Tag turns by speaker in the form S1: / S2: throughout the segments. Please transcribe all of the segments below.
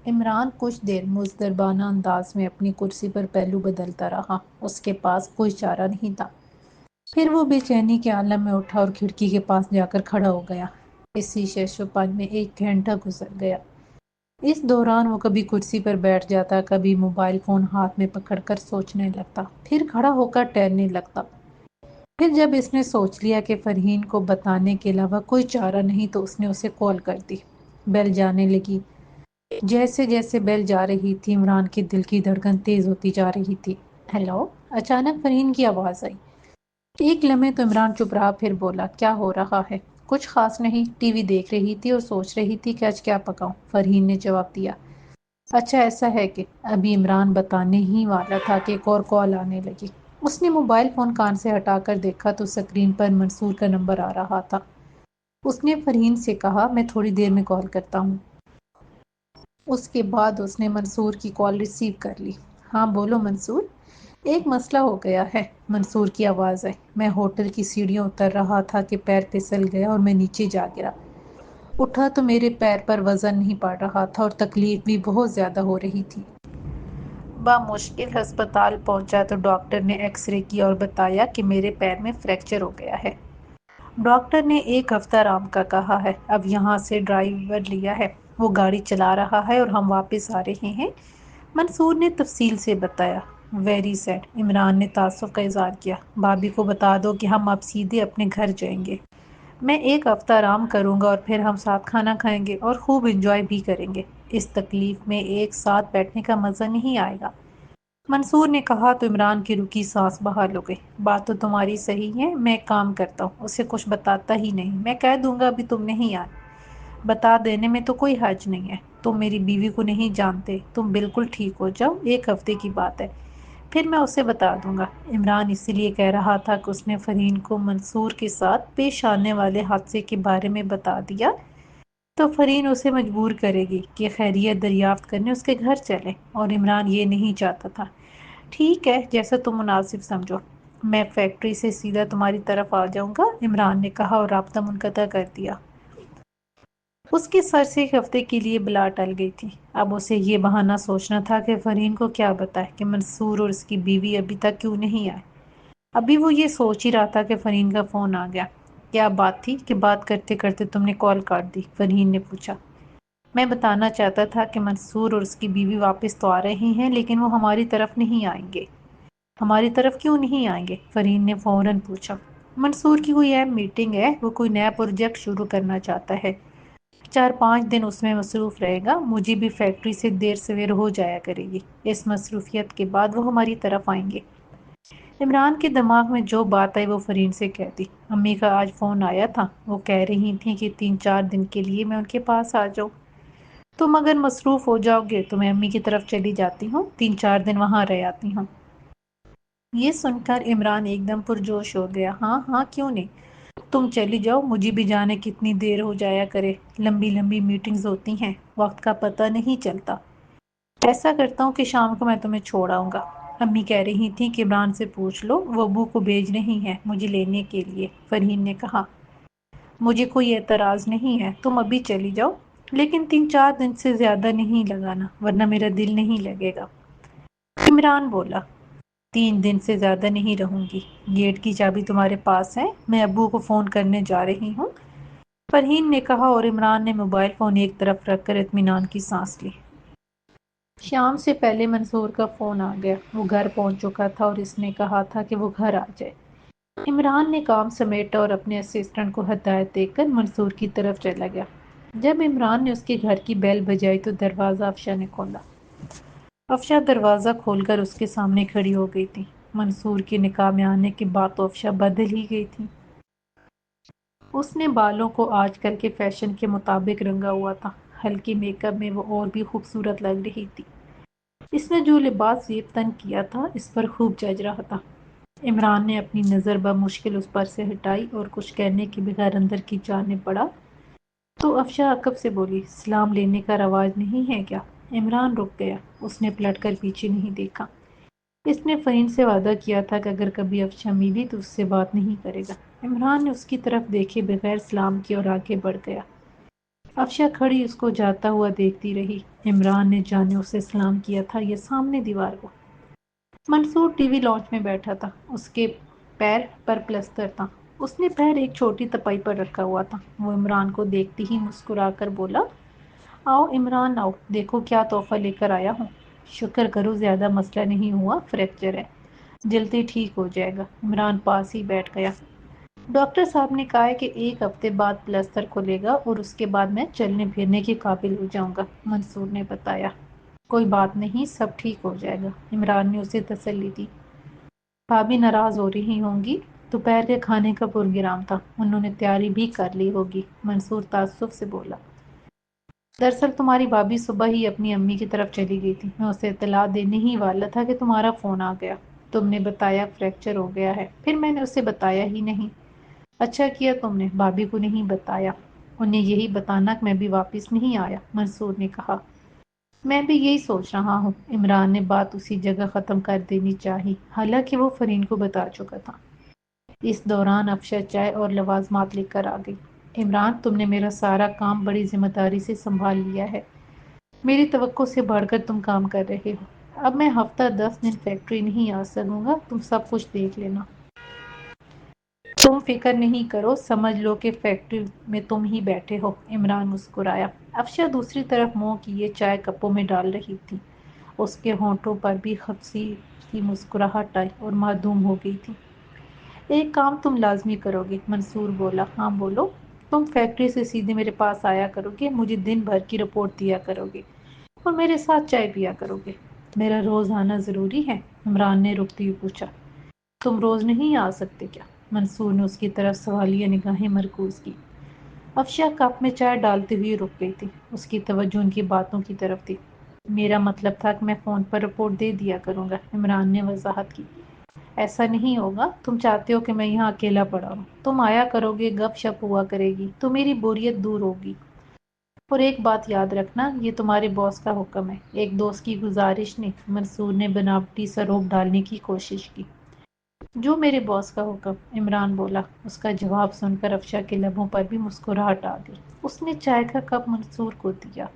S1: عمران کچھ دیر مضطربانہ انداز میں اپنی کرسی پر پہلو بدلتا رہا۔ اس کے پاس کوئی چارہ نہیں تھا۔ پھر وہ بے چینی کے عالم میں اٹھا اور کھڑکی کے پاس جا کر کھڑا ہو گیا۔ اسی شش و پنج میں 1 گھنٹہ گزر گیا۔ اس دوران وہ کبھی کرسی پر بیٹھ جاتا، کبھی موبائل فون ہاتھ میں پکڑ کر سوچنے لگتا، پھر کھڑا ہو کر ٹہلنے لگتا۔ پھر جب اس نے سوچ لیا کہ فرحین کو بتانے کے علاوہ کوئی چارہ نہیں تو اس نے اسے کال کر دی۔ بیل جانے لگی۔ جیسے جیسے بیل جا رہی تھی عمران کے دل کی دھڑکن تیز ہوتی جا رہی تھی۔ ہیلو، اچانک فرحین کی آواز آئی۔ ایک لمحے تو عمران چپ رہا، پھر بولا، کیا ہو رہا ہے؟ کچھ خاص نہیں، ٹی وی دیکھ رہی تھی اور سوچ رہی تھی کہ آج کیا پکاؤں، فرحین نے جواب دیا۔ اچھا ایسا ہے کہ ابھی عمران بتانے ہی والا تھا کہ ایک اور کال آنے لگی۔ اس نے موبائل فون کان سے ہٹا کر دیکھا تو سکرین پر منصور کا نمبر آ رہا تھا۔ اس نے فرحین سے کہا، میں تھوڑی دیر میں کال کرتا ہوں۔ اس کے بعد اس نے منصور کی کال ریسیو کر لی۔ ہاں بولو منصور، ایک مسئلہ ہو گیا ہے، منصور کی آواز آئی۔ میں ہوٹل کی سیڑھیاں اتر رہا تھا کہ پیر پھسل گیا اور میں نیچے جا گرا۔ اٹھا تو میرے پیر پر وزن نہیں پڑ رہا تھا اور تکلیف بھی بہت زیادہ ہو رہی تھی۔ بامشکل ہسپتال پہنچا تو ڈاکٹر نے ایکس رے کی اور بتایا کہ میرے پیر میں فریکچر ہو گیا ہے۔ ڈاکٹر نے 1 ہفتہ آرام کا کہا ہے۔ اب یہاں سے ڈرائیور لیا ہے، وہ گاڑی چلا رہا ہے اور ہم واپس آ رہے ہیں، منصور نے تفصیل سے بتایا۔ ویری سیڈ، عمران نے تاسف کا اظہار کیا۔ بھابھی کو بتا دو کہ ہم اب سیدھے اپنے گھر جائیں گے۔ میں 1 ہفتہ آرام کروں گا اور پھر ہم ساتھ کھانا کھائیں گے اور خوب انجوائے بھی کریں گے۔ اس تکلیف میں ایک ساتھ بیٹھنے کا مزہ نہیں آئے گا، منصور نے کہا تو عمران کی رکی سانس بحال ہو گئی۔ بات تو تمہاری صحیح ہے، میں ایک کام کرتا ہوں، اسے کچھ بتاتا ہی نہیں، میں کہہ دوں گا ابھی تم نہیں آئے۔ بتا دینے میں تو کوئی حرج نہیں ہے، تم میری بیوی کو نہیں جانتے، تم بالکل ٹھیک ہو جاؤ، 1 ہفتے کی بات ہے، پھر میں اسے بتا دوں گا۔ عمران اسی لیے کہہ رہا تھا کہ اس نے فرحین کو منصور کے ساتھ پیش آنے والے حادثے کے بارے میں بتا دیا تو فرحین اسے مجبور کرے گی کہ خیریت دریافت کرنے اس کے گھر چلے، اور عمران یہ نہیں چاہتا تھا۔ ٹھیک ہے، جیسا تم مناسب سمجھو، میں فیکٹری سے سیدھا تمہاری طرف آ جاؤں گا، عمران نے کہا اور رابطہ منقطع کر دیا۔ اس کے سر سے 1 ہفتے کے لیے بلا ٹل گئی تھی۔ اب اسے یہ بہانہ سوچنا تھا کہ فرحین کو کیا بتائے کہ منصور اور اس کی بیوی ابھی تک کیوں نہیں آئے۔ ابھی وہ یہ سوچ ہی رہا تھا کہ فرحین کا فون آ گیا۔ کیا بات تھی کہ بات کرتے کرتے تم نے کال کاٹ دی؟ فرحین نے پوچھا۔ میں بتانا چاہتا تھا کہ منصور اور اس کی بیوی واپس تو آ رہے ہیں لیکن وہ ہماری طرف نہیں آئیں گے۔ ہماری طرف کیوں نہیں آئیں گے؟ فرحین نے فوراً پوچھا۔ منصور کی کوئی اہم میٹنگ ہے، وہ کوئی نیا پروجیکٹ شروع کرنا چاہتا ہے، 4-5 دن اس میں مصروف رہے گا، مجھے بھی فیکٹری سے دیر سویر ہو جایا کرے گی، اس مصروفیت کے بعد وہ ہماری طرف آئیں گے۔ عمران کے دماغ میں جو بات آئی وہ فرحین سے کہہ دی۔ امی کا آج فون آیا تھا، وہ کہہ رہی تھیں کہ 3-4 دن کے لیے میں ان کے پاس آ جاؤں، تم اگر مصروف ہو جاؤ گے تو میں امی کی طرف چلی جاتی ہوں، 3-4 دن وہاں رہ آتی ہوں۔ یہ سن کر عمران ایک دم پرجوش ہو گیا۔ ہاں ہاں کیوں نہیں، تم چلی جاؤ، مجھے بھی جانے کتنی دیر ہو جایا کرے، لمبی لمبی میٹنگز ہوتی ہیں، وقت کا پتہ نہیں چلتا۔ ایسا کرتا ہوں کہ شام کو میں تمہیں چھوڑ آؤں گا، امی کہہ رہی تھیں کہ عمران سے پوچھ لو، وہ ابو کو بھیج رہی ہیں مجھے لینے کے لیے، فرحین نے کہا۔ مجھے کوئی اعتراض نہیں ہے، تم ابھی چلی جاؤ، لیکن 3-4 دن سے زیادہ نہیں لگانا ورنہ میرا دل نہیں لگے گا، عمران بولا۔ 3 دن سے زیادہ نہیں رہوں گی، گیٹ کی چابی تمہارے پاس ہے، میں ابو کو فون کرنے جا رہی ہوں، فرحین نے کہا، اور عمران نے موبائل فون ایک طرف رکھ کر اطمینان کی سانس لی۔ شام سے پہلے منصور کا فون آ گیا، وہ گھر پہنچ چکا تھا اور اس نے کہا تھا کہ وہ گھر آ جائے۔ عمران نے کام سمیٹا اور اپنے اسسٹنٹ کو ہدایت دے کر منصور کی طرف چلا گیا۔ جب عمران نے اس کے گھر کی بیل بجائی تو دروازہ افشا نے کھولا۔ افشا دروازہ کھول کر اس کے سامنے کھڑی ہو گئی تھی۔ منصور کے نکاح میں آنے کے بعد تو افشا بدل ہی گئی تھی۔ اس نے بالوں کو آج کل کے فیشن کے مطابق رنگا ہوا تھا، ہلکے میک اپ میں وہ اور بھی خوبصورت لگ رہی تھی۔ اس نے جو لباس زیب تن کیا تھا اس پر خوب جچ رہا تھا۔ عمران نے اپنی نظر بمشکل اس پر سے ہٹائی اور کچھ کہنے کے بغیر اندر کی جانب بڑھا تو افشا عقب سے بولی، سلام لینے کا رواج نہیں ہے کیا؟ عمران رک گیا، اس نے پلٹ کر پیچھے نہیں دیکھا۔ اس نے فرحین سے وعدہ کیا تھا کہ اگر کبھی افشا ملی تو اس سے بات نہیں کرے گا۔ عمران نے اس کی طرف دیکھے بغیر سلام کیا اور آگے بڑھ گیا۔ افشا کھڑی اس کو جاتا ہوا دیکھتی رہی۔ عمران نے جانے اسے سلام کیا تھا یہ سامنے دیوار کو۔ منصور ٹی وی لانچ میں بیٹھا تھا، اس کے پیر پر پلسٹر تھا، اس نے پیر ایک چھوٹی تپائی پر رکھا ہوا تھا۔ وہ عمران کو دیکھتی ہی مسکرا کر بولا، آؤ عمران آؤ، دیکھو کیا تحفہ لے کر آیا ہوں۔ شکر کرو زیادہ مسئلہ نہیں ہوا، فریکچر ہے، جلدی ٹھیک ہو جائے گا۔ عمران پاس ہی بیٹھ گیا۔ ڈاکٹر صاحب نے کہا ہے کہ 1 ہفتے بعد پلستر کھلے گا اور اس کے بعد میں چلنے پھرنے کے قابل ہو جاؤں گا، منصور نے بتایا۔ کوئی بات نہیں، سب ٹھیک ہو جائے گا، عمران نے اسے تسلی دی۔ بھابھی ناراض ہو رہی ہوں گی، دوپہر کے کھانے کا پروگرام تھا، انہوں نے تیاری بھی کر لی ہوگی، منصور تعصب سے بولا۔ دراصل تمہاری بھابھی صبح ہی اپنی امی کی طرف چلی گئی تھی، میں اسے اطلاع دینے ہی والا تھا کہ تمہارا فون آ گیا۔ تم نے بتایا فریکچر ہو گیا ہے، پھر میں نے اسے بتایا ہی نہیں۔ اچھا کیا تم نے بھابھی کو نہیں بتایا، انہیں یہی بتانا کہ میں بھی واپس نہیں آیا، منصور نے کہا۔ میں بھی یہی سوچ رہا ہوں، عمران نے بات اسی جگہ ختم کر دینی چاہی، حالانکہ وہ فرین کو بتا چکا تھا۔ اس دوران افشا چائے اور لوازمات لے کر آ گئی۔ عمران، تم نے میرا سارا کام بڑی ذمہ داری سے سنبھال لیا ہے، میری توقع سے بڑھ کر تم کام کر رہے ہو۔ اب میں ہفتہ 10 دن فیکٹری نہیں آ سکوں گا، تم سب کچھ دیکھ لینا۔ تم فکر نہیں کرو، سمجھ لو کہ فیکٹری میں تم ہی بیٹھے ہو، عمران مسکرایا۔ افشا دوسری طرف منہ کیے چائے کپوں میں ڈال رہی تھی، اس کے ہونٹوں پر بھی خفیف سی مسکراہٹ آئی اور معدوم ہو گئی تھی۔ ایک کام تم لازمی کرو گے، منصور بولا۔ ہاں بولو۔ تم فیکٹری سے سیدھے میرے پاس آیا کرو گے، مجھے دن بھر کی رپورٹ دیا کرو گے اور میرے ساتھ چائے پیا کرو گے۔ میرا روز آنا ضروری ہے؟ عمران نے رکتے ہوئے پوچھا۔ تم روز نہیں آ سکتے کیا؟ منصور نے اس کی طرف سوالیہ نگاہیں مرکوز کی۔ افشا کپ میں چائے ڈالتے ہوئے رک گئی تھی، اس کی توجہ ان کی باتوں کی طرف تھی۔ میرا مطلب تھا کہ میں فون پر رپورٹ دے دیا کروں گا، عمران نے وضاحت کی۔ ایسا نہیں ہوگا، تم چاہتے ہو کہ میں یہاں اکیلا پڑا ہوں، تم آیا کرو گے، گپ شپ ہوا کرے گی تو میری بوریت دور ہوگی۔ اور ایک بات یاد رکھنا، یہ تمہارے باس کا حکم ہے، ایک دوست کی گزارش نہیں، منصور نے بناوٹی سا روب ڈالنے کی کوشش کی۔ جو میرے باس کا حکم، عمران بولا۔ اس کا جواب سن کر افشا کے لبوں پر بھی مسکراہٹ آ گئی۔ اس نے چائے کا کپ منصور کو دیا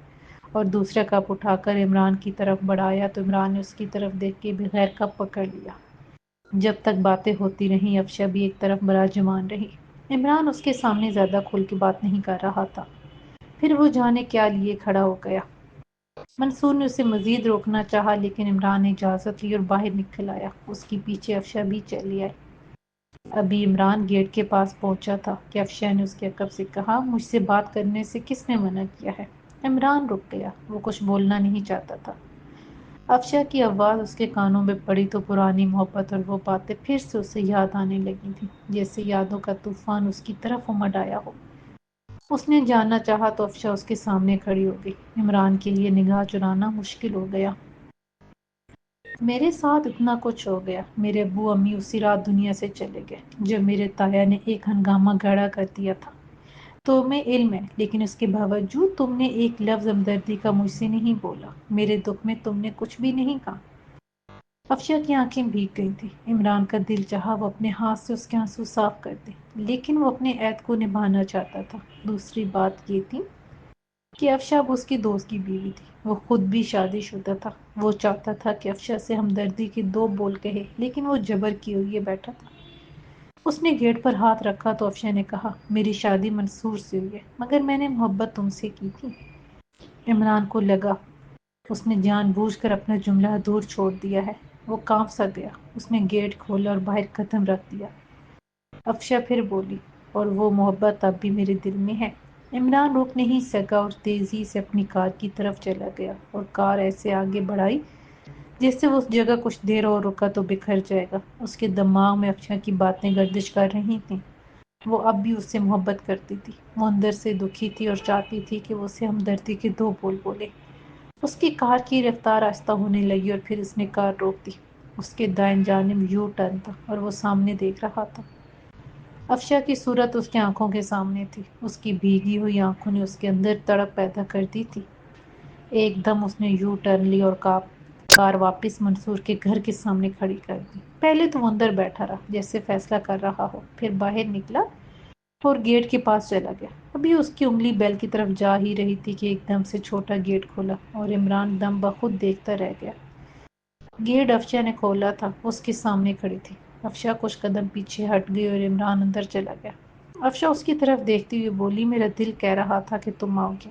S1: اور دوسرا کپ اٹھا کر عمران کی طرف بڑھایا تو عمران نے اس کی طرف دیکھ کے بغیر کپ پکڑ لیا۔ جب تک باتیں ہوتی رہیں افشا بھی ایک طرف براجمان رہی۔ عمران اس کے سامنے زیادہ کھل کے بات نہیں کر رہا تھا، پھر وہ جانے کیا لیے کھڑا ہو گیا۔ منصور نے اسے مزید روکنا چاہا لیکن عمران نے اجازت لی اور باہر نکل آیا، اس کے پیچھے افشا بھی چلی آئی۔ ابھی عمران گیٹ کے پاس پہنچا تھا کہ افشا نے اس کے عقب سے کہا، مجھ سے بات کرنے سے کس نے منع کیا ہے؟ عمران رک گیا، وہ کچھ بولنا نہیں چاہتا تھا۔ افشا کی آواز اس کے کانوں میں پڑی تو پرانی محبت اور وہ باتیں پھر سے اسے یاد آنے لگی تھیں، جیسے یادوں کا طوفان اس کی طرف امڈ آیا ہو۔ اس نے جاننا چاہا تو افشا اس کے سامنے کھڑی ہو گئی۔ عمران کے لیے نگاہ چرانا مشکل ہو گیا۔ میرے ساتھ اتنا کچھ ہو گیا، میرے ابو امی اسی رات دنیا سے چلے گئے جب میرے تایا نے ایک ہنگامہ کھڑا کر دیا تھا۔ تمہیں علم ہے، لیکن اس کے باوجود تم نے ایک لفظ ہمدردی کا مجھ سے نہیں بولا، میرے دکھ میں تم نے کچھ بھی نہیں کہا۔ افشا کی آنکھیں بھیگ گئی تھیں، عمران کا دل چاہا وہ اپنے ہاتھ سے اس کے آنسو صاف کر دے، لیکن وہ اپنے عہد کو نبھانا چاہتا تھا۔ دوسری بات یہ تھی کہ افشا اب اس کی دوست کی بیوی تھی، وہ خود بھی شادی شدہ تھا۔ وہ چاہتا تھا کہ افشا سے ہمدردی کے 2 بول کہے، لیکن وہ جبر کیے ہوئے بیٹھا تھا۔ اس نے گیٹ پر ہاتھ رکھا تو افشا نے کہا، میری شادی منصور سے ہوئی ہے، مگر میں نے محبت تم سے کی تھی۔ عمران کو لگا اس نے جان بوجھ کر اپنا جملہ ادھور چھوڑ دیا ہے، وہ کانپ سا گیا۔ اس نے گیٹ کھولا اور باہر قدم رکھ دیا۔ افشا پھر بولی، اور وہ محبت اب بھی میرے دل میں ہے۔ عمران روک نہیں سکا اور تیزی سے اپنی کار کی طرف چلا گیا اور کار ایسے آگے بڑھائی جیسے وہ اس جگہ کچھ دیر اور رکا تو بکھر جائے گا۔ اس کے دماغ میں افشا کی باتیں گردش کر رہی تھیں، وہ اب بھی اس سے محبت کرتی تھی، وہ اندر سے دکھی تھی اور چاہتی تھی کہ وہ اسے ہمدردی کے 2 بول بولے۔ اس کی کار کی رفتار آہستہ ہونے لگی اور پھر اس نے کار روک دی۔ اس کے دائیں جانب یو ٹرن تھا اور وہ سامنے دیکھ رہا تھا۔ افشا کی صورت اس کی آنکھوں کے سامنے تھی، اس کی بھیگی ہوئی آنکھوں نے اس کے اندر تڑپ پیدا کر دی تھی۔ ایک دم اس نے یو ٹرن لی اور کار واپس منصور کے گھر کے سامنے کھڑی کر دی۔ پہلے تو وہ اندر بیٹھا رہا جیسے فیصلہ کر رہا ہو، پھر باہر نکلا اور گیٹ کے پاس چلا گیا۔ ابھی اس کی انگلی بیل کی طرف جا ہی رہی تھی کہ ایک دم سے چھوٹا گیٹ کھولا اور عمران دم بخود دیکھتا رہ گیا۔ گیٹ افشا نے کھولا تھا، اس کے سامنے کھڑی تھی۔ افشا کچھ قدم پیچھے ہٹ گئی اور عمران اندر چلا گیا۔ افشا اس کی طرف دیکھتی ہوئی بولی، میرا دل کہہ رہا تھا کہ تم آؤ گے۔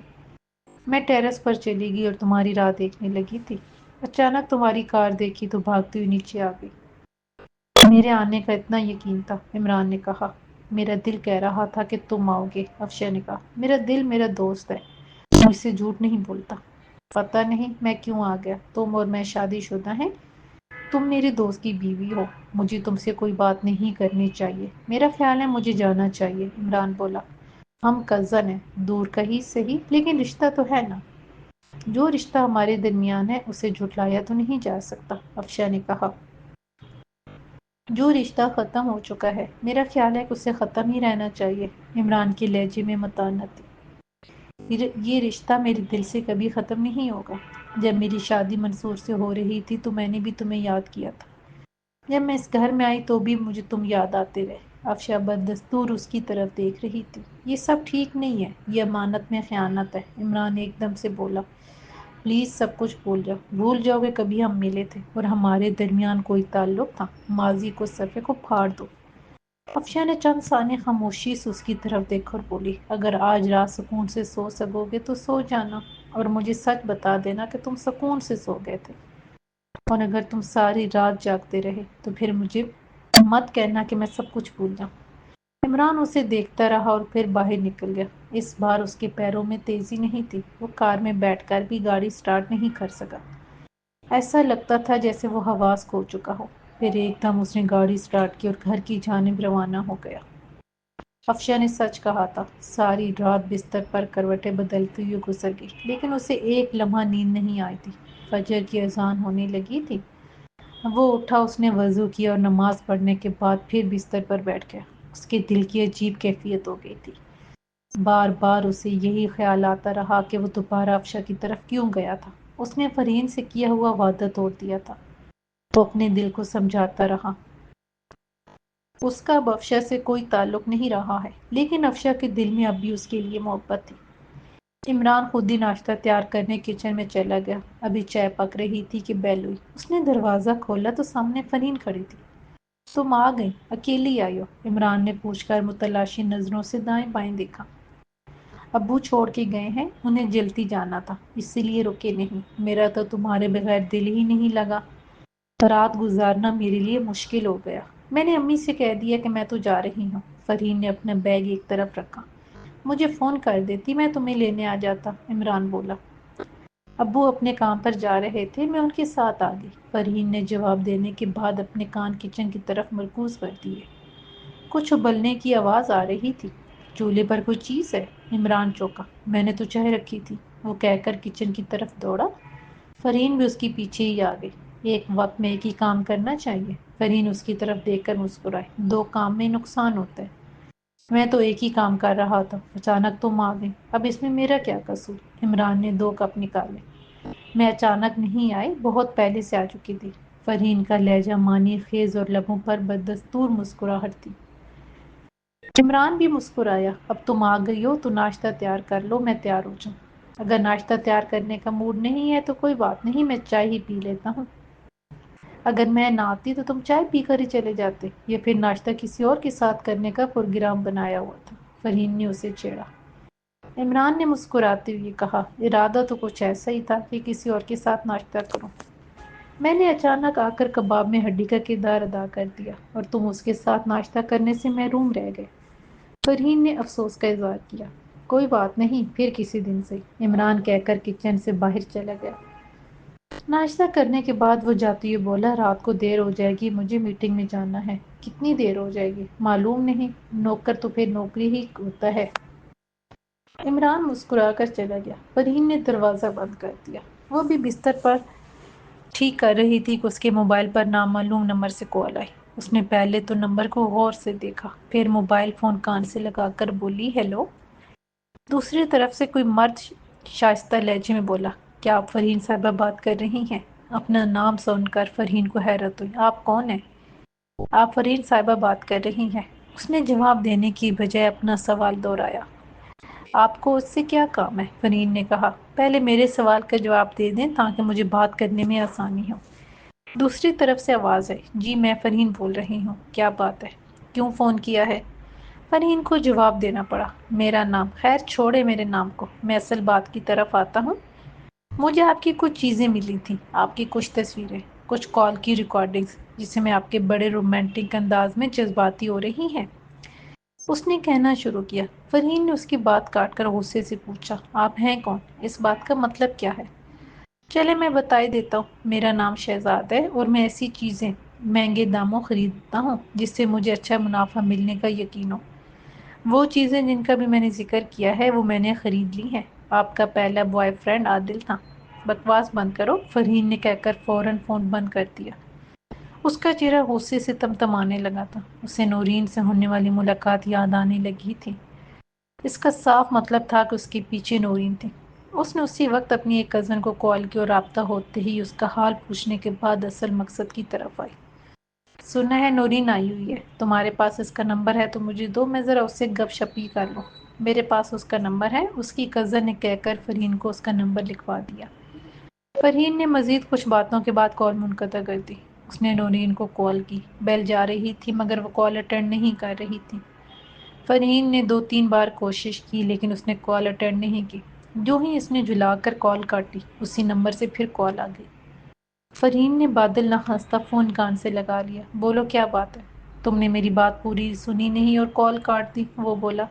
S1: میں ٹیرس پر چلی گئی اور تمہاری راہ دیکھنے لگی تھی۔ اچانک تمہاری کار دیکھی تو بھاگتی ہوئی نیچے آ گئی۔ میرے آنے کا اتنا یقین تھا، عمران نے کہا۔ میرا دل کہہ رہا تھا کہ تم آؤ گے، افشا نے کہا۔ میرا دل میرا دوست ہے، مجھ سے جھوٹ نہیں بولتا۔ پتہ نہیں میں کیوں آ گیا، تم اور میں شادی شدہ ہیں، تم میرے دوست کی بیوی ہو، مجھے تم سے کوئی بات نہیں کرنی چاہیے۔ میرا خیال ہے مجھے جانا چاہیے، عمران بولا۔ ہم کزن ہیں، دور کہیں صحیح لیکن رشتہ تو ہے نا۔ جو رشتہ ہمارے درمیان ہے اسے جھٹلایا تو نہیں جا سکتا، افشا نے کہا۔ جو رشتہ ختم ہو چکا ہے میرا خیال ہے کہ اسے ختم ہی رہنا چاہیے، عمران کے لہجے میں متانت تھی۔ یہ رشتہ میرے دل سے کبھی ختم نہیں ہوگا۔ جب میری شادی منصور سے ہو رہی تھی تو میں نے بھی تمہیں یاد کیا تھا۔ جب میں اس گھر میں آئی تو بھی مجھے تم یاد آتے رہے۔ افشا بدستور اس کی طرف دیکھ رہی تھی۔ یہ سب ٹھیک نہیں ہے، یہ امانت میں خیانت ہے، عمران ایک دم سے بولا۔ پلیز سب کچھ بھول جاؤ، بھول جاؤ کہ کبھی ہم ملے تھے اور ہمارے درمیان کوئی تعلق تھا۔ ماضی کو صفحے کو پھاڑ دو۔ افشا نے چند ثانیے خاموشی سے اس کی طرف دیکھ کر بولی، اگر آج رات سکون سے سو سکو گے تو سو جانا اور مجھے سچ بتا دینا کہ تم سکون سے سو گئے تھے، اور اگر تم ساری رات جاگتے رہے تو پھر مجھے مت کہنا کہ میں سب کچھ بھول جاؤں۔ عمران اسے دیکھتا رہا اور پھر باہر نکل گیا۔ اس بار اس کے پیروں میں تیزی نہیں تھی، وہ کار میں بیٹھ کر بھی گاڑی سٹارٹ نہیں کر سکا۔ ایسا لگتا تھا جیسے وہ حواس کھو چکا ہو۔ پھر ایک دم اس نے گاڑی سٹارٹ کی اور گھر کی جانب روانہ ہو گیا۔ افشا نے سچ کہا تھا، ساری رات بستر پر کروٹیں بدلتے ہوئے گزر گئی، لیکن اسے ایک لمحہ نیند نہیں آئی تھی۔ فجر کی اذان ہونے لگی تھی۔ وہ اٹھا، اس نے وضو کیا اور نماز پڑھنے کے بعد پھر بستر پر بیٹھ گیا۔ اس کے دل کی عجیب کیفیت ہو گئی تھی۔ بار بار اسے یہی خیال آتا رہا کہ وہ دوبارہ افشا کی طرف کیوں گیا تھا۔ اس نے فرین سے کیا ہوا وعدہ توڑ دیا تھا۔ وہ اپنے دل کو سمجھاتا رہا، اس کا اب افشا سے کوئی تعلق نہیں رہا ہے، لیکن افشا کے دل میں اب بھی اس کے لیے محبت تھی۔ عمران خود ہی ناشتہ تیار کرنے کچن میں چلا گیا۔ ابھی چائے پک رہی تھی کہ بیل ہوئی۔ اس نے دروازہ کھولا تو سامنے فرین کھڑی تھی۔ تم آ گئی، اکیلی آئی ہو؟ عمران نے پوچھ کر متلاشی نظروں سے دائیں بائیں دیکھا۔ ابو چھوڑ کے گئے ہیں، انہیں جلدی جانا تھا، اسی لیے رکے نہیں۔ میرا تو تمہارے بغیر دل ہی نہیں لگا، رات گزارنا میرے لیے مشکل ہو گیا۔ میں نے امی سے کہہ دیا کہ میں تو جا رہی ہوں۔ فرین نے اپنا بیگ ایک طرف رکھا۔ مجھے فون کر دیتی، میں تمہیں لینے آ جاتا، عمران بولا۔ ابو اپنے کام پر جا رہے تھے، میں ان کے ساتھ آ گئی، فرین نے جواب دینے کے بعد اپنے کان کچن کی طرف مرکوز کر دیے۔ کچھ ابلنے کی آواز آ رہی تھی۔ چولہے پر کوئی چیز ہے؟ عمران چونکا۔ میں نے تو چائے رکھی تھی، وہ کہہ کر کچن کی طرف دوڑا۔ فرین بھی اس کے پیچھے ہی آ گئی۔ ایک وقت میں ایک ہی کام کرنا چاہیے، فرین اس کی طرف دیکھ کر مسکرائے۔ دو کام میں نقصان ہوتا ہے، میں تو ایک ہی کام کر رہا تھا، اچانک تم آ گئی، اب اس میں میرا کیا قصور؟ عمران نے 2 کپ نکالے۔ میں اچانک نہیں آئی، بہت پہلے سے آ چکی تھی۔ فرین کا لہجہ معنی خیز اور لبوں پر بدستور مسکراہٹ تھی۔ عمران بھی مسکرایا۔ اب تم آ گئی ہو تو ناشتہ تیار کر لو، میں تیار ہو جاؤں۔ اگر ناشتہ تیار کرنے کا موڈ نہیں ہے تو کوئی بات نہیں، میں چائے ہی پی لیتا ہوں۔ اگر میں نہ آتی تو تم چائے پی کر ہی چلے جاتے، یا پھر ناشتہ کسی اور کے ساتھ کرنے کا پروگرام بنایا ہوا تھا؟ فرین نے اسے چھیڑا۔ عمران نے مسکراتے ہوئے کہا، ارادہ تو کچھ ایسا ہی تھا کہ کسی اور کے ساتھ ناشتہ کروں۔ میں نے اچانک آ کر کباب میں ہڈی کا کردار ادا کر دیا اور تم اس کے ساتھ ناشتہ کرنے سے محروم رہ گئے۔ فرین نے افسوس کا اظہار کیا۔ کوئی بات نہیں، پھر کسی دن سے، عمران کہہ کر کچن سے باہر چلا گیا۔ ناشتہ کرنے کے بعد وہ جاتے ہوئے بولا، رات کو دیر ہو جائے گی، مجھے میٹنگ میں جانا ہے۔ کتنی دیر ہو جائے گی؟ معلوم نہیں، نوکر تو پھر نوکری ہی ہوتا ہے۔ عمران مسکرا کر چلا گیا۔ فرین نے دروازہ بند کر دیا۔ وہ بھی بستر پر ٹھیک کر رہی تھی کہ اس کے موبائل پر نامعلوم نمبر سے کال آئی۔ اس نے پہلے تو نمبر کو غور سے دیکھا، پھر موبائل فون کان سے لگا کر بولی، ہیلو۔ دوسری طرف سے کوئی مرد شائستہ لہجے میں بولا، کیا آپ فرین صاحبہ بات کر رہی ہیں؟ اپنا نام سن کر فرین کو حیرت ہوئی۔ آپ کون ہیں؟ آپ فرین صاحبہ بات کر رہی ہیں؟ اس نے جواب دینے کی بجائے اپنا سوال دہرایا۔ آپ کو اس سے کیا کام ہے؟ فرین نے کہا۔ پہلے میرے سوال کا جواب دے دیں تاکہ مجھے بات کرنے میں آسانی ہو۔ دوسری طرف سے آواز آئی۔ جی میں فرین بول رہی ہوں۔ کیا بات ہے؟ کیوں فون کیا ہے؟ فرین کو جواب دینا پڑا۔ میرا نام، خیر چھوڑے میرے نام کو، میں اصل بات کی طرف آتا ہوں۔ مجھے آپ کی کچھ چیزیں ملی تھیں، آپ کی کچھ تصویریں، کچھ کال کی ریکارڈنگز جس میں آپ کے بڑے رومانٹک انداز میں جذباتی ہو رہی ہیں۔ اس نے کہنا شروع کیا۔ فرین نے اس کی بات کاٹ کر غصے سے پوچھا، آپ ہیں کون؟ اس بات کا مطلب کیا ہے؟ چلے میں بتا دیتا ہوں۔ میرا نام شہزاد ہے اور میں ایسی چیزیں مہنگے داموں خریدتا ہوں جس سے مجھے اچھا منافع ملنے کا یقین ہو۔ وہ چیزیں جن کا بھی میں نے ذکر کیا ہے وہ میں نے خرید لی ہیں۔ آپ کا پہلا بوائے فرینڈ عادل تھا۔ بکواس بند کرو، فرین نے کہہ کر فوراً فون بند کر دیا۔ اس کا چہرہ غصے سے تمتمانے لگا تھا۔ اسے نورین سے ہونے والی ملاقات یاد آنے لگی تھی۔ اس کا صاف مطلب تھا کہ اس کے پیچھے نورین تھی۔ اس نے اسی وقت اپنی ایک کزن کو کال کی اور رابطہ ہوتے ہی اس کا حال پوچھنے کے بعد اصل مقصد کی طرف آئی۔ سنا ہے نورین آئی ہوئی ہے، تمہارے پاس اس کا نمبر ہے تو مجھے دو، میں ذرا اس سے گپ شپی کر لوں۔ میرے پاس اس کا نمبر ہے، اس کی کزن نے کہہ کر فرین کو اس کا نمبر لکھوا دیا۔ فرین نے مزید کچھ باتوں کے بعد کال منقطع کر دی۔ اس نے نورین کو کال کی، بیل جا رہی تھی مگر وہ کال اٹینڈ نہیں کر رہی تھی۔ فرین نے 2-3 بار کوشش کی لیکن اس نے کال اٹینڈ نہیں کی۔ جو ہی اس نے جھلا کر کال کاٹی، اسی نمبر سے پھر کال آ گئی۔ فرین نے بادل نخواستہ فون کان سے لگا لیا۔ بولو کیا بات ہے؟ تم نے میری بات پوری سنی نہیں اور کال کاٹ دی، وہ بولا۔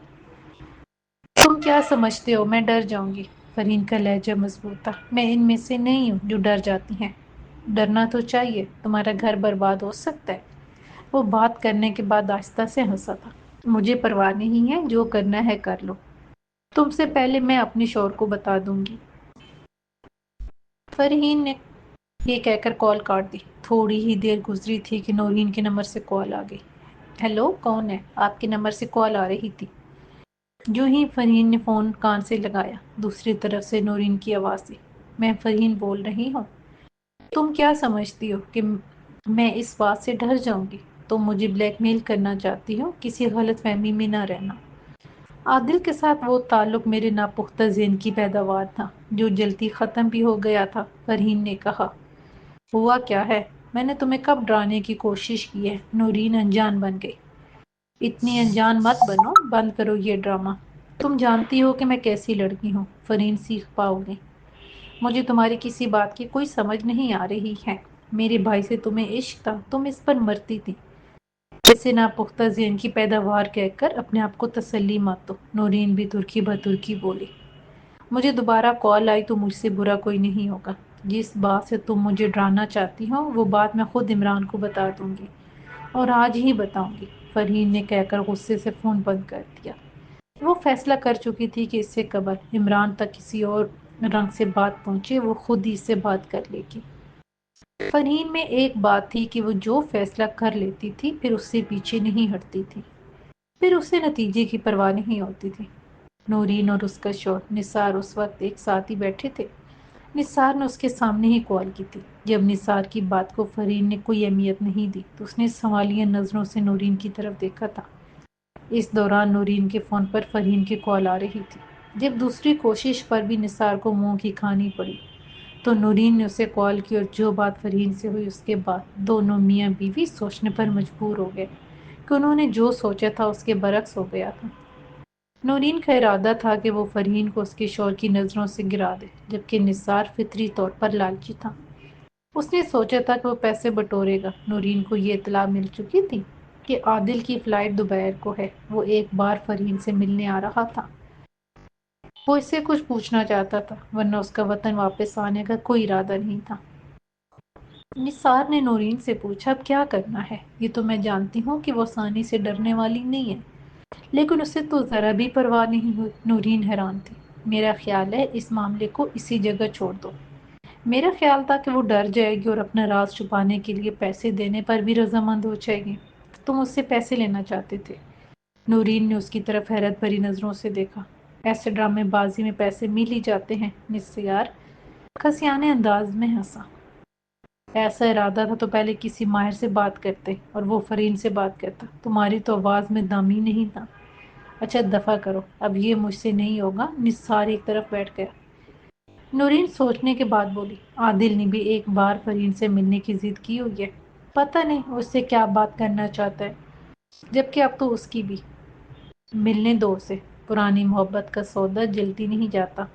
S1: تم کیا سمجھتے ہو میں ڈر جاؤں گی؟ فرین کا لہجہ مضبوط تھا۔ میں ان میں سے نہیں ہوں جو ڈر جاتی ہیں۔ ڈرنا تو چاہیے، تمہارا گھر برباد ہو سکتا ہے۔ وہ بات کرنے کے بعد آہستہ سے ہنسا تھا۔ مجھے پرواہ نہیں ہے، جو کرنا ہے کر لو۔ تم سے پہلے میں اپنے شوہر کو بتا دوں گی۔ فرین نے یہ کہہ کر کال کاٹ دی۔ تھوڑی ہی دیر گزری تھی کہ نورین کے نمبر سے کال آ گئی۔ ہیلو، کون ہے؟ آپ کے نمبر سے کال آ رہی تھی۔ جو ہی فرین نے فون کان سے لگایا، دوسری طرف سے نورین کی آواز تھی۔ میں فرین بول رہی ہوں۔ تم کیا سمجھتی ہو کہ میں اس بات سے ڈر جاؤں گی؟ تم مجھے بلیک میل کرنا چاہتی ہو، کسی غلط فہمی میں نہ رہنا۔ عادل کے ساتھ وہ تعلق میرے ناپختہ ذہن کی پیداوار تھا جو جلدی ختم بھی ہو گیا تھا، فرین نے کہا۔ ہوا کیا ہے؟ میں نے تمہیں کب ڈرانے کی کوشش کی ہے؟ نورین انجان بن گئی۔ اتنی انجان مت بنو، بند کرو یہ ڈرامہ۔ تم جانتی ہو کہ میں کیسی لڑکی ہوں، فرین سیخ پاؤ گی۔ مجھے تمہاری کسی بات کی کوئی سمجھ نہیں آ رہی ہے۔ میرے بھائی سے تمہیں عشق تھا، تم اس پر مرتی تھی۔ اسے ناپختہ ذہن کی پیداوار کہہ کر اپنے آپ کو تسلی مت دو، نورین بھی ترکی بترکی بولی۔ مجھے دوبارہ کال آئی تو مجھ سے برا کوئی نہیں ہوگا۔ جس بات سے تم مجھے ڈرانا چاہتی ہو وہ بات میں خود عمران کو بتا دوں گی، اور آج ہی بتاؤں گی، فرین نے کہہ کر غصے سے فون بند کر دیا۔ وہ فیصلہ کر چکی تھی کہ اس سے قبل عمران تک کسی اور رنگ سے بات پہنچے وہ خود ہی سے بات کر لے گی۔ فرین میں ایک بات تھی کہ وہ جو فیصلہ کر لیتی تھی پھر اس سے پیچھے نہیں ہٹتی تھی، پھر اسے نتیجے کی پرواہ نہیں ہوتی تھی۔ نورین اور اس کا شوہر نثار اس وقت ایک ساتھ ہی بیٹھے تھے۔ نثار نے اس کے سامنے ہی کال کی تھی۔ جب نثار کی بات کو فرین نے کوئی اہمیت نہیں دی تو اس نے سوالیہ نظروں سے نورین کی طرف دیکھا تھا۔ اس دوران نورین کے فون پر فرین کی کال آ رہی تھی۔ جب دوسری کوشش پر بھی نثار کو منہ کی کھانی پڑی تو نورین نے اسے کال کی، اور جو بات فرین سے ہوئی اس کے بعد دونوں میاں بیوی سوچنے پر مجبور ہو گئے کہ انہوں نے جو سوچا تھا اس کے برعکس ہو گیا تھا۔ نورین کا ارادہ تھا کہ وہ فرین کو اس کے شوہر کی نظروں سے گرا دے، جبکہ نثار فطری طور پر لالچی تھا۔ اس نے سوچا تھا کہ وہ پیسے بٹورے گا۔ نورین کو یہ اطلاع مل چکی تھی کہ عادل کی فلائٹ دوپہر کو ہے۔ وہ ایک بار فرین سے ملنے آ رہا تھا۔ وہ اس سے کچھ پوچھنا چاہتا تھا، ورنہ اس کا وطن واپس آنے کا کوئی ارادہ نہیں تھا۔ نثار نے نورین سے پوچھا، اب کیا کرنا ہے؟ یہ تو میں جانتی ہوں کہ وہ آسانی سے ڈرنے والی نہیں ہے، لیکن اسے تو ذرا بھی پرواہ نہیں ہوئی۔ نورین حیران تھی۔ میرا خیال ہے اس معاملے کو اسی جگہ چھوڑ دو۔ میرا خیال تھا کہ وہ ڈر جائے گی اور اپنا راز چھپانے کے لیے پیسے دینے پر بھی رضامند ہو جائے گی۔ تم اس سے پیسے لینا چاہتے تھے؟ نورین نے اس کی طرف حیرت بھری نظروں سے دیکھا۔ ایسے ڈرامے بازی میں پیسے مل ہی جاتے ہیں، نثار کھسیانے انداز میں ہنسا۔ ایسا ارادہ تھا تو پہلے کسی ماہر سے بات کرتے اور وہ فرین سے بات کرتا. تمہاری تو آواز میں دم ہی نہیں تھا. اچھا دفع کرو، اب یہ مجھ سے نہیں ہوگا. نثار ایک طرف بیٹھ گیا. نورین سوچنے کے بعد بولی، عادل نے بھی ایک بار فرین سے ملنے کی ضد کی ہوئی ہے. پتہ نہیں اس سے کیا بات کرنا چاہتا ہے، جبکہ اب تو اس کی بھی. ملنے دو اسے، پرانی محبت کا سودا جلدی نہیں جاتا.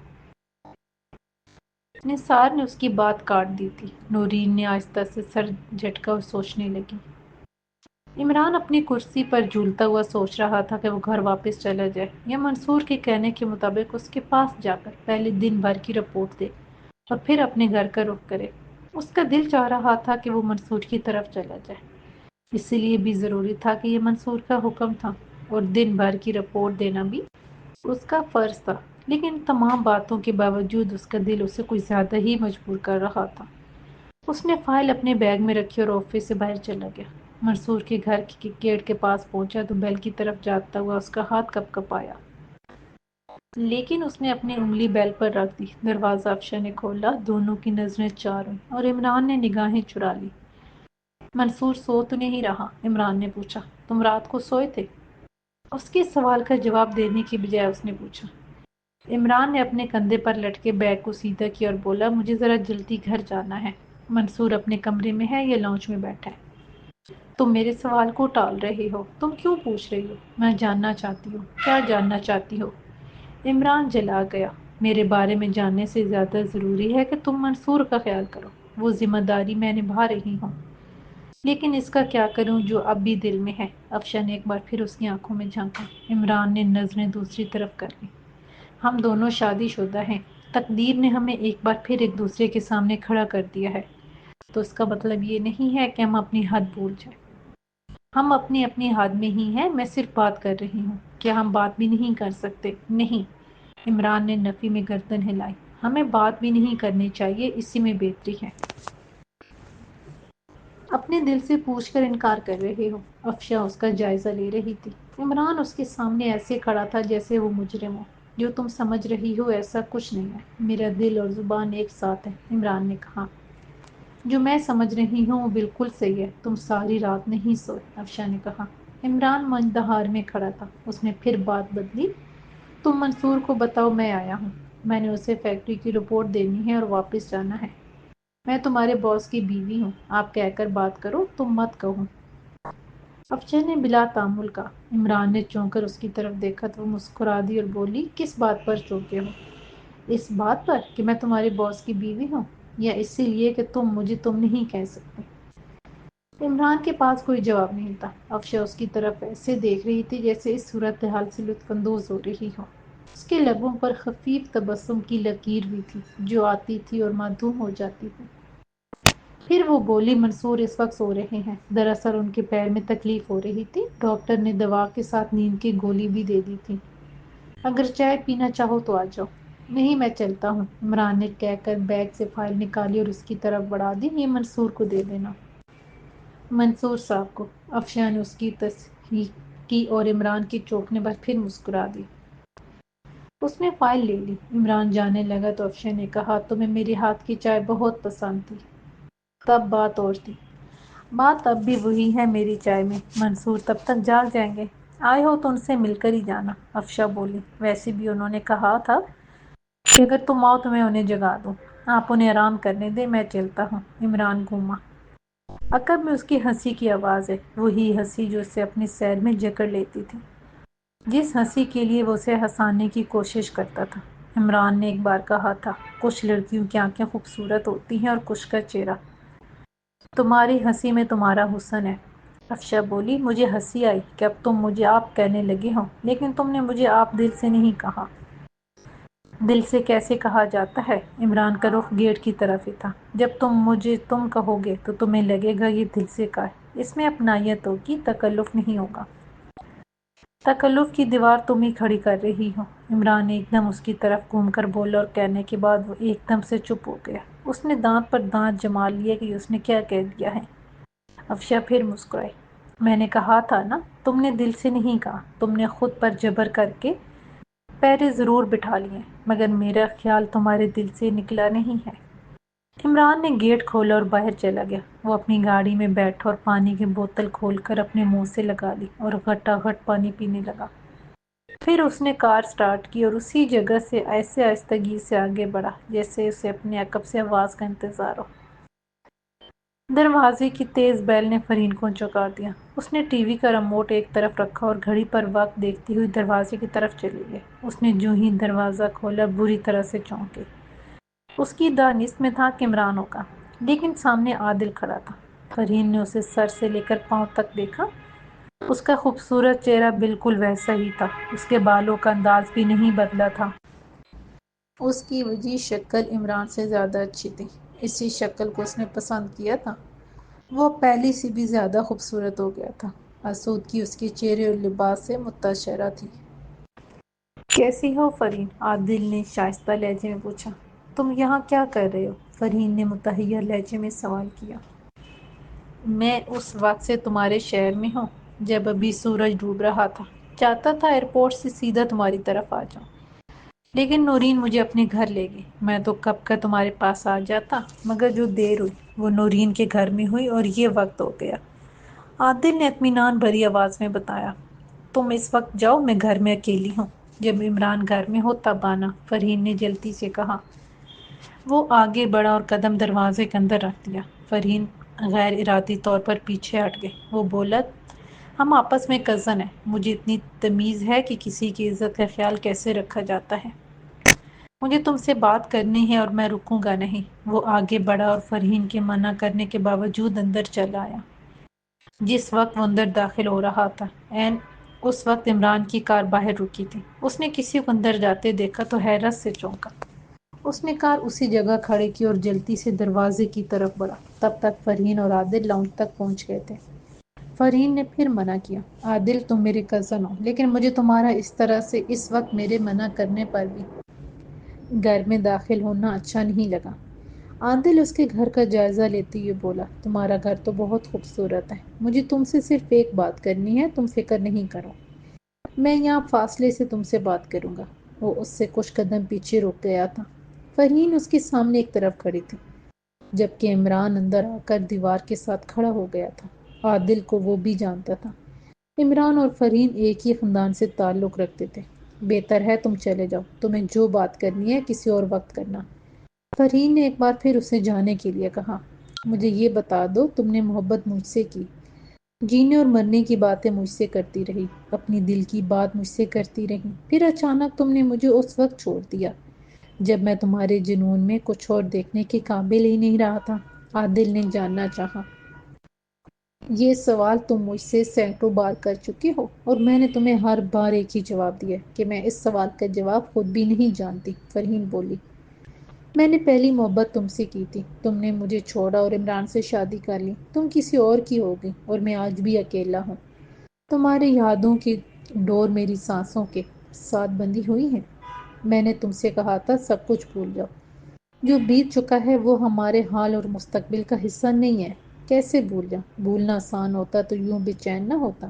S1: نثار نے اس کی بات کاٹ دی تھی. نورین نے آہستہ سے سر جھٹکا اور سوچنے لگی. عمران اپنی کرسی پر جھولتا ہوا سوچ رہا تھا کہ وہ گھر واپس چلا جائے یا منصور کے کہنے کے مطابق اس کے پاس جا کر پہلے دن بھر کی رپورٹ دے اور پھر اپنے گھر کا رخ کرے. اس کا دل چاہ رہا تھا کہ وہ منصور کی طرف چلا جائے، اسی لیے بھی ضروری تھا کہ یہ منصور کا حکم تھا اور دن بھر کی رپورٹ دینا بھی اس کا فرض تھا. لیکن تمام باتوں کے باوجود اس کا دل اسے کچھ زیادہ ہی مجبور کر رہا تھا. اس نے فائل اپنے بیگ میں رکھی اور آفس سے باہر چلا گیا. منصور کے گھر کے گیٹ کے پاس پہنچا تو بیل کی طرف جاتا ہوا اس کا ہاتھ کپ کپایا، لیکن اس نے اپنی انگلی بیل پر رکھ دی. دروازہ افشاں نے کھولا. دونوں کی نظریں چار ہوئیں اور عمران نے نگاہیں چرا لی. منصور سو تو نہیں رہا؟ عمران نے پوچھا. تم رات کو سوئے تھے؟ اس کے سوال کا جواب دینے کی بجائے اس نے پوچھا. عمران نے اپنے کندھے پر لٹکے بیگ کو سیدھا کیا اور بولا، مجھے ذرا جلدی گھر جانا ہے. منصور اپنے کمرے میں ہے یا لاؤنج میں بیٹھا ہے؟ تم میرے سوال کو ٹال رہے ہو. تم کیوں پوچھ رہی ہو؟ میں جاننا چاہتی ہوں. کیا جاننا چاہتی ہو؟ عمران جلا گیا. میرے بارے میں جاننے سے زیادہ ضروری ہے کہ تم منصور کا خیال کرو. وہ ذمہ داری میں نبھا رہی ہوں، لیکن اس کا کیا کروں جو اب بھی دل میں ہے. افشاں نے ایک بار پھر اس کی آنکھوں میں جھانکا. عمران نے نظریں دوسری طرف کر لی. ہم دونوں شادی شدہ ہیں. تقدیر نے ہمیں ایک بار پھر ایک دوسرے کے سامنے کھڑا کر دیا ہے، تو اس کا مطلب یہ نہیں ہے کہ ہم اپنی حد بھول جائیں. ہم اپنی اپنی حد میں ہی ہیں. میں صرف بات کر رہی ہوں. کیا ہم بات بھی نہیں کر سکتے؟ نہیں. عمران نے نفی میں گردن ہلائی. ہمیں بات بھی نہیں کرنی چاہیے، اسی میں بہتری ہے. اپنے دل سے پوچھ کر انکار کر رہے ہو. افشاں اس کا جائزہ لے رہی تھی. عمران اس کے سامنے ایسے کھڑا تھا جیسے وہ مجرم ہو. جو تم سمجھ رہی ہو ایسا کچھ نہیں ہے. میرا دل اور زبان ایک ساتھ ہے. عمران نے کہا. جو میں سمجھ رہی ہوں وہ بالکل صحیح ہے. تم ساری رات نہیں سوئے. افشاں نے کہا. عمران منتہار میں کھڑا تھا. اس نے پھر بات بدلی. تم منصور کو بتاؤ میں آیا ہوں. میں نے اسے فیکٹری کی رپورٹ دینی ہے اور واپس جانا ہے. میں تمہارے باس کی بیوی ہوں. آپ کہہ کر بات کرو، تم مت کہو. افشاں نے بلا تامل کہا. عمران نے چونک کر اس کی طرف دیکھا تو وہ مسکرا دی اور بولی، کس بات پر چونکے ہو؟ اس بات پر کہ میں تمہارے باس کی بیوی ہوں، یا اسی لیے کہ تم مجھے تم نہیں کہہ سکتے؟ عمران کے پاس کوئی جواب نہیں تھا. افشاں اس کی طرف ایسے دیکھ رہی تھی جیسے اس صورتحال سے لطف اندوز ہو رہی ہو. اس کے لبوں پر خفیف تبسم کی لکیر بھی تھی جو آتی تھی اور معدوم ہو جاتی تھی. پھر وہ بولی، منصور اس وقت سو رہے ہیں. دراصل ان کے پیر میں تکلیف ہو رہی تھی. ڈاکٹر نے دوا کے ساتھ نیند کی گولی بھی دے دی تھی. اگر چائے پینا چاہو تو آ جاؤ. نہیں میں چلتا ہوں. عمران نے کہہ کر بیگ سے فائل نکالی اور اس کی طرف بڑھا دی. یہ منصور کو دے دینا. منصور صاحب کو. افشاں نے اس کی تصحیح کی اور عمران کے چونکنے پر پھر مسکرا دی. اس نے فائل لے لی. عمران جانے لگا تو افشاں نے کہا، تمہیں میرے ہاتھ کی چائے بہت پسند تھی. تب بات اور تھی. بات اب بھی وہی ہے میری چائے میں. منصور تب تک جاگ جائیں گے. آئے ہو تو ان سے مل کر ہی جانا. افشاں بولی. ویسے بھی انہوں نے کہا تھا کہ اگر تم آؤ تو میں انہیں جگا دوں. آپ انہیں آرام کرنے دیں، میں چلتا ہوں. عمران گھوما. عقب میں اس کی ہنسی کی آواز ہے. وہی ہنسی جو اسے اپنی سیر میں جکڑ لیتی تھی، جس ہنسی کے لیے وہ اسے ہنسانے کی کوشش کرتا تھا. عمران نے ایک بار کہا تھا، کچھ لڑکیوں کی آنکھیں خوبصورت ہوتی ہیں اور کچھ کا چہرہ. تمہاری ہنسی میں تمہارا حسن ہے. افشاں بولی. مجھے ہنسی آئی کہ اب تم مجھے آپ کہنے لگے ہو، لیکن تم نے مجھے آپ دل سے نہیں کہا. دل سے کیسے کہا جاتا ہے؟ عمران کا رخ گیٹ کی طرف ہی تھا. جب تم مجھے تم کہو گے تو تمہیں لگے گا یہ دل سے کہا ہے. اس میں اپنائیت ہوگی، تکلف نہیں ہوگا. تکلف کی دیوار تم ہی کھڑی کر رہی ہو. عمران نے ایک دم اس کی طرف گھوم کر بولا اور کہنے کے بعد وہ ایک دم سے چپ ہو گیا. اس نے دانت پر دانت جما لیے کہ اس نے کیا کہہ دیا ہے. افشاں پھر مسکرائی. میں نے کہا تھا نا، تم نے دل سے نہیں کہا. تم نے خود پر جبر کر کے پیرے ضرور بٹھا لیے، مگر میرا خیال تمہارے دل سے نکلا نہیں ہے. عمران نے گیٹ کھولا اور باہر چلا گیا۔ وہ اپنی گاڑی میں بیٹھا اور پانی کی بوتل کھول کر اپنے منہ سے لگا لی اور گھٹا گھٹ پانی پینے لگا۔ پھر اس نے کار سٹارٹ کی اور اسی جگہ سے ایسے آہستگی سے آگے بڑھا جیسے اسے اپنے عقب سے آواز کا انتظار ہو۔ دروازے کی تیز بیل نے فرین کو چونکا دیا۔ اس نے ٹی وی کا ریموٹ ایک طرف رکھا اور گھڑی پر وقت دیکھتی ہوئی دروازے کی طرف چلی گئی۔ اس نے جو ہی دروازہ کھولا بری طرح سے چونک گئی۔ اس کی دانست میں تھا کہ عمران ہوگا، لیکن سامنے عادل کھڑا تھا۔ فرین نے اسے سر سے لے کر پاؤں تک دیکھا۔ اس کا خوبصورت چہرہ بالکل ویسا ہی تھا، اس کے بالوں کا انداز بھی نہیں بدلا تھا۔ اس کی وجہ شکل عمران سے زیادہ اچھی تھی، اسی شکل کو اس نے پسند کیا تھا۔ وہ پہلے سے بھی زیادہ خوبصورت ہو گیا تھا۔ آسودگی اس کے چہرے اور لباس سے متشرہ تھی۔ کیسی ہو فرین؟ عادل نے شائستہ لہجے میں پوچھا۔ تم یہاں کیا کر رہے ہو؟ فرین نے متحیر لہجے میں سوال کیا۔ میں اس وقت سے تمہارے شہر میں ہوں جب ابھی سورج ڈوب رہا تھا۔ چاہتا تھا ایئرپورٹ سے سیدھا تمہاری طرف آ جاؤں، لیکن نورین مجھے اپنے گھر لے گئی۔ میں تو کب کا تمہارے پاس آ جاتا، مگر جو دیر ہوئی وہ نورین کے گھر میں ہوئی اور یہ وقت ہو گیا۔ عادل نے اطمینان بھری آواز میں بتایا۔ تم اس وقت جاؤ، میں گھر میں اکیلی ہوں۔ جب عمران گھر میں ہو تب آنا، فرین نے جلدی سے کہا۔ وہ آگے بڑھا اور قدم دروازے کے اندر رکھ دیا۔ فرین غیر ارادی طور پر پیچھے ہٹ گئی۔ وہ بولا، ہم آپس میں کزن ہیں، مجھے اتنی تمیز ہے کہ کسی کی عزت کا خیال کیسے رکھا جاتا ہے۔ مجھے تم سے بات کرنی ہے اور میں رکوں گا نہیں۔ وہ آگے بڑھا اور فرین کے منع کرنے کے باوجود اندر چلا آیا۔ جس وقت وہ اندر داخل ہو رہا تھا، عین اس وقت عمران کی کار باہر رکی تھی۔ اس نے کسی کو اندر جاتے دیکھا تو حیرت سے چونکا۔ اس نے کار اسی جگہ کھڑی کی اور جلدی سے دروازے کی طرف بڑھا۔ تب تک فرین اور عادل لاؤنج تک پہنچ گئے تھے۔ فرین نے پھر منع کیا۔ عادل، تم میرے کزن ہو، لیکن مجھے تمہارا اس طرح سے اس وقت میرے منع کرنے پر بھی گھر میں داخل ہونا اچھا نہیں لگا۔ عادل اس کے گھر کا جائزہ لیتے ہوئے بولا، تمہارا گھر تو بہت خوبصورت ہے، مجھے تم سے صرف ایک بات کرنی ہے، تم فکر نہیں کرو، میں یہاں فاصلے سے تم سے بات کروں گا۔ وہ اس سے کچھ قدم پیچھے رک گیا تھا۔ فرین اس کے سامنے ایک طرف کھڑی تھی، جبکہ عمران اندر آ کر دیوار کے ساتھ کھڑا ہو گیا تھا۔ عادل کو وہ بھی جانتا تھا، عمران اور فرین ایک ہی خاندان سے تعلق رکھتے تھے۔ بہتر ہے تم چلے جاؤ، تمہیں جو بات کرنی ہے کسی اور وقت کرنا۔ فرین نے ایک بار پھر اسے جانے کے لیے کہا۔ مجھے یہ بتا دو، تم نے محبت مجھ سے کی، جینے اور مرنے کی باتیں مجھ سے کرتی رہی، اپنی دل کی بات مجھ سے کرتی رہی، پھر اچانک تم نے مجھے اس وقت چھوڑ دیا جب میں تمہارے جنون میں کچھ اور دیکھنے کے قابل ہی نہیں رہا تھا۔ عادل نے جاننا چاہا۔ یہ سوال تم مجھ سے سینکڑوں بار کر چکے ہو اور میں نے تمہیں ہر بار ایک ہی جواب دیا کہ میں اس سوال کا جواب خود بھی نہیں جانتی۔ فرین بولی، میں نے پہلی محبت تم سے کی تھی، تم نے مجھے چھوڑا اور عمران سے شادی کر لی، تم کسی اور کی ہو گئی اور میں آج بھی اکیلا ہوں۔ تمہاری یادوں کی ڈور میری سانسوں کے ساتھ بندھی ہوئی ہے۔ میں نے تم سے کہا تھا سب کچھ بھول جاؤ، جو بیت چکا ہے وہ ہمارے حال اور مستقبل کا حصہ نہیں ہے۔ کیسے بھول جاؤں؟ بھولنا آسان ہوتا تو یوں بے چین نہ ہوتا۔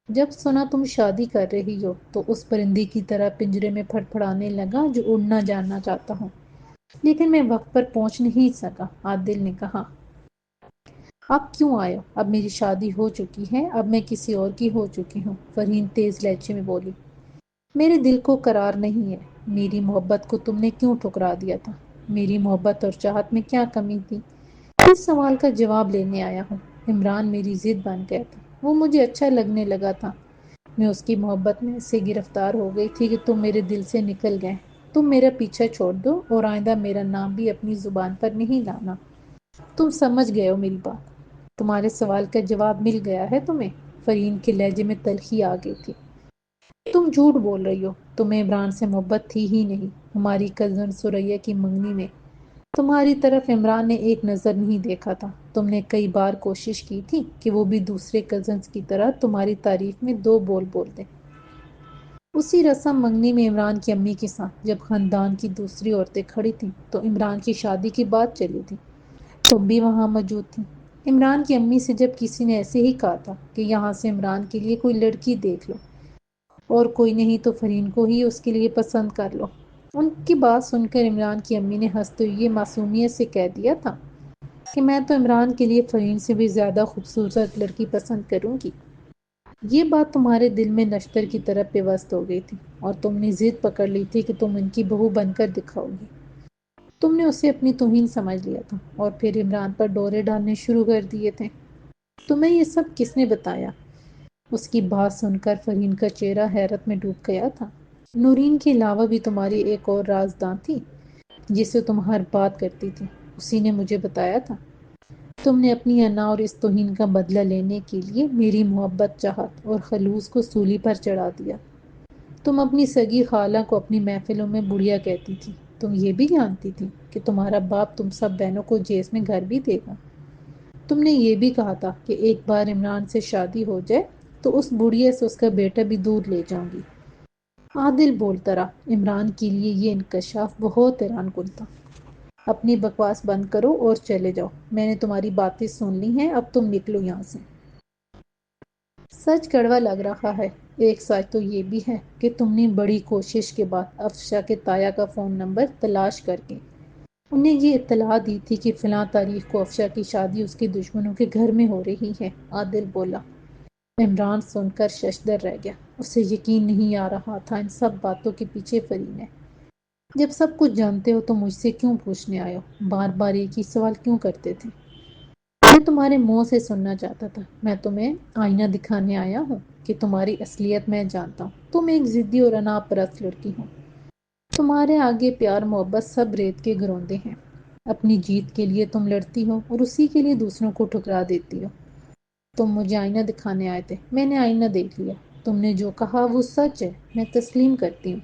S1: جب سنا تم شادی کر رہی ہو تو اس پرندے کی طرح پنجرے میں پھڑ پھڑانے لگا جو اڑنا جاننا چاہتا ہوں، لیکن میں وقت پر پہنچ نہیں سکا۔ عادل نے کہا، اب کیوں آئے ہو؟ اب میری شادی ہو چکی ہے، اب میں کسی اور کی ہو چکی ہوں۔ فرین تیز لہجے میں بولی، میرے دل کو قرار نہیں ہے، میری محبت کو تم نے کیوں ٹھکرا دیا تھا؟ میری محبت اور چاہت میں کیا کمی تھی؟ اس سوال کا جواب لینے آیا ہوں۔ عمران میری ضد بن گیا تھا، وہ مجھے اچھا لگنے لگا تھا، میں اس کی محبت میں ایسے گرفتار ہو گئی تھی کہ تم میرے دل سے نکل گئے۔ تم میرا پیچھا چھوڑ دو اور آئندہ میرا نام بھی اپنی زبان پر نہیں لانا۔ تم سمجھ گئے ہو میری بات؟ تمہارے سوال کا جواب مل گیا ہے تمہیں؟ فرین کے لہجے میں تلخی آ گئی تھی۔ تم جھوٹ بول رہی ہو، تمہیں عمران سے محبت تھی ہی نہیں۔ ہماری کزن سریا کی منگنی میں تمہاری طرف عمران نے ایک نظر نہیں دیکھا تھا۔ تم نے کئی بار کوشش کی تھی کہ وہ بھی دوسرے کزنز کی طرح تمہاری تعریف میں دو بول بول دیں۔ اسی رسم منگنی میں عمران کی امی کے ساتھ جب خاندان کی دوسری عورتیں کھڑی تھیں تو عمران کی شادی کی بات چلی تھی، تم بھی وہاں موجود تھی۔ عمران کی امی سے جب کسی نے ایسے ہی کہا تھا کہ یہاں سے عمران کے لیے کوئی لڑکی دیکھ لو اور کوئی نہیں تو فرین کو ہی اس کے لیے پسند کر لو۔ ان کی بات سن کر عمران کی امی نے ہنستے ہوئے یہ معصومیت سے کہہ دیا تھا کہ میں تو عمران کے لیے فرین سے بھی زیادہ خوبصورت لڑکی پسند کروں گی۔ یہ بات تمہارے دل میں نشتر کی طرح پیوست ہو گئی تھی اور تم نے ضد پکڑ لی تھی کہ تم ان کی بہو بن کر دکھاؤ گی۔ تم نے اسے اپنی توہین سمجھ لیا تھا اور پھر عمران پر ڈورے ڈالنے شروع کر دیے تھے۔ تمہیں یہ سب کس نے بتایا؟ اس کی بات سن کر فرین کا چہرہ حیرت میں ڈوب گیا تھا۔ نورین کے علاوہ بھی تمہاری ایک اور رازداں تھی جسے تم ہر بات کرتی تھی، اسی نے مجھے بتایا تھا۔ تم نے اپنی انا اور اس توہین کا بدلہ لینے کے لیے میری محبت، چاہت اور خلوص کو سولی پر چڑھا دیا۔ تم اپنی سگی خالہ کو اپنی محفلوں میں بڑھیا کہتی تھی۔ تم یہ بھی جانتی تھی کہ تمہارا باپ تم سب بہنوں کو جیز میں گھر بھی دے گا۔ تم نے یہ بھی کہا تھا کہ ایک بار عمران سے شادی ہو جائے تو اس بڑھیا سے اس کا بیٹا بھی دور لے جاؤں گی۔ عادل بولتا رہا۔ عمران کے لیے یہ انکشاف بہت حیران کن تھا۔ اپنی بکواس بند کرو اور چلے جاؤ، میں نے تمہاری باتیں سن لی ہیں، اب تم نکلو یہاں سے۔ سچ کڑوا لگ رہا ہے۔ ایک سچ تو یہ بھی ہے کہ تم نے بڑی کوشش کے بعد افشا کے تایا کا فون نمبر تلاش کر کے انہیں یہ اطلاع دی تھی کہ فلاں تاریخ کو افشا کی شادی اس کے دشمنوں کے گھر میں ہو رہی ہے۔ عادل بولا۔ عمران سن کر ششدر رہ گیا۔ اسے یقین نہیں آ رہا تھا ان سب باتوں کے پیچھے فرین ہے۔ جب سب کچھ جانتے ہو تو مجھ سے کیوں پوچھنے آئے ہو؟ بار بار ایک ہی سوال کیوں کرتے تھے؟ میں تمہارے منہ سے سننا چاہتا تھا۔ میں تمہیں آئینہ دکھانے آیا ہوں کہ تمہاری اصلیت میں جانتا ہوں۔ تم ایک ضدی اور انا پرست لڑکی ہو۔ تمہارے آگے پیار محبت سب ریت کے گروندے ہیں۔ اپنی جیت کے لیے تم لڑتی ہو اور اسی کے لیے دوسروں کو ٹھکرا دیتی ہو۔ تم مجھے آئینہ دکھانے آئے تھے، میں نے آئینہ دیکھ لیا۔ تم نے جو کہا وہ سچ ہے، میں تسلیم کرتی ہوں۔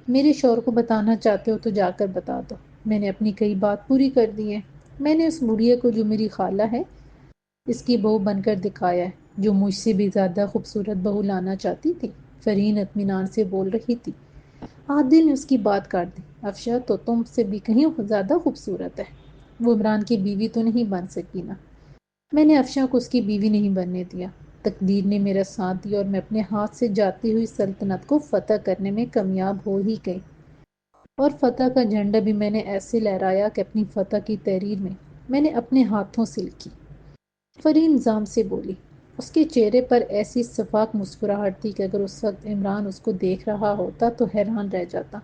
S1: میرے شوہر کو بتانا چاہتے ہو تو جا کر بتا دو۔ میں نے اپنی کئی بات پوری کر دی ہے۔ میں نے اس بڑھیا کو جو میری خالہ ہے اس کی بہو بن کر دکھایا ہے، جو مجھ سے بھی زیادہ خوبصورت بہو لانا چاہتی تھی۔ فرین اطمینان سے بول رہی تھی۔ عادل نے اس کی بات کاٹ دی۔ افشا تو تم سے بھی کہیں زیادہ خوبصورت ہے۔ وہ عمران کی بیوی تو نہیں بن سکی نا؟ میں نے افشا کو اس کی بیوی نہیں بننے دیا۔ تقدیر نے میرا ساتھ دیا اور میں اپنے ہاتھ سے جاتی ہوئی سلطنت کو فتح کرنے میں کامیاب ہو ہی گئی۔ اور فتح کا جھنڈا بھی میں نے ایسے لہرایا کہ اپنی فتح کی تحریر میں نے اپنے ہاتھوں سے لکھی۔ فرین زام سے بولی۔ اس کے چہرے پر ایسی شفاف مسکراہٹ تھی کہ اگر اس وقت عمران اس کو دیکھ رہا ہوتا تو حیران رہ جاتا۔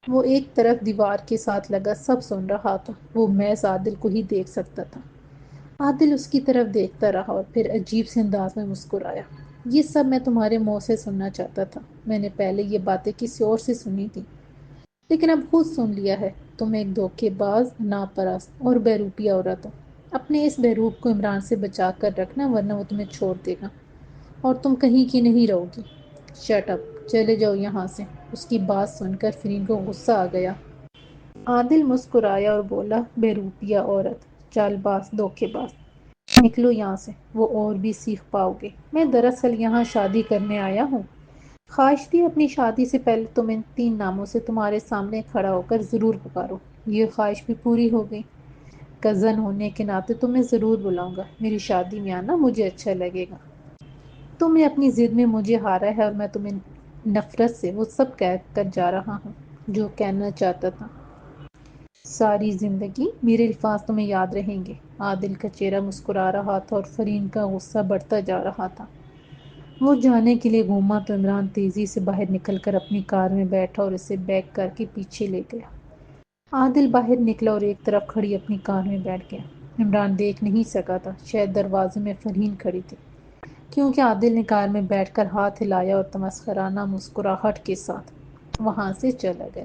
S1: وہ ایک طرف دیوار کے ساتھ لگا سب سن رہا تھا، وہ محض عادل کو ہی دیکھ سکتا تھا۔ عادل اس کی طرف دیکھتا رہا اور پھر عجیب سے انداز میں مسکرایا۔ یہ سب میں تمہارے منہ سے سننا چاہتا تھا۔ میں نے پہلے یہ باتیں کسی اور سے سنی تھی لیکن اب خود سن لیا ہے۔ تم ایک دھوکے باز، ناپرست اور بہروپی عورت ہو۔ اپنے اس بہروپ کو عمران سے بچا کر رکھنا ورنہ وہ تمہیں چھوڑ دے گا اور تم کہیں کی نہیں رہو گی۔ شٹ اپ، چلے جاؤ یہاں سے۔ اس کی بات سن کر فرین کو غصہ آ گیا۔ عادل مسکرایا اور بولا، بہروپیہ عورت، چال باز، دھوکے باز، نکلو یہاں سے، وہ اور بھی سیکھ پاؤ گے۔ میں دراصل یہاں شادی کرنے آیا ہوں۔ خواہش تھی اپنی شادی سے پہلے تم ان 3 ناموں سے تمہارے سامنے کھڑا ہو کر ضرور پکارو۔ یہ خواہش بھی پوری ہو گئی۔ کزن ہونے کے ناطے تمہیں ضرور بلاؤں گا۔ میری شادی میں آنا مجھے اچھا لگے گا۔ تم نے اپنی ضد میں مجھے ہارا ہے اور میں تمہیں نفرت سے وہ سب کہہ کر جا رہا ہوں جو کہنا چاہتا تھا۔ ساری زندگی میرے الفاظ تمہیں یاد رہیں گے۔ عادل کا چہرہ مسکرا رہا تھا اور فرین کا غصہ بڑھتا جا رہا تھا۔ وہ جانے کے لیے گھوما تو عمران تیزی سے باہر نکل کر اپنی کار میں بیٹھا اور اسے بیک کر کے پیچھے لے گیا۔ عادل باہر نکلا اور ایک طرف کھڑی اپنی کار میں بیٹھ گیا۔ عمران دیکھ نہیں سکا تھا، شاید دروازے میں فرین کھڑی تھی، کیونکہ عادل نے کار میں بیٹھ کر ہاتھ ہلایا اور تمسخرانہ مسکراہٹ کے ساتھ وہاں سے چلا گیا۔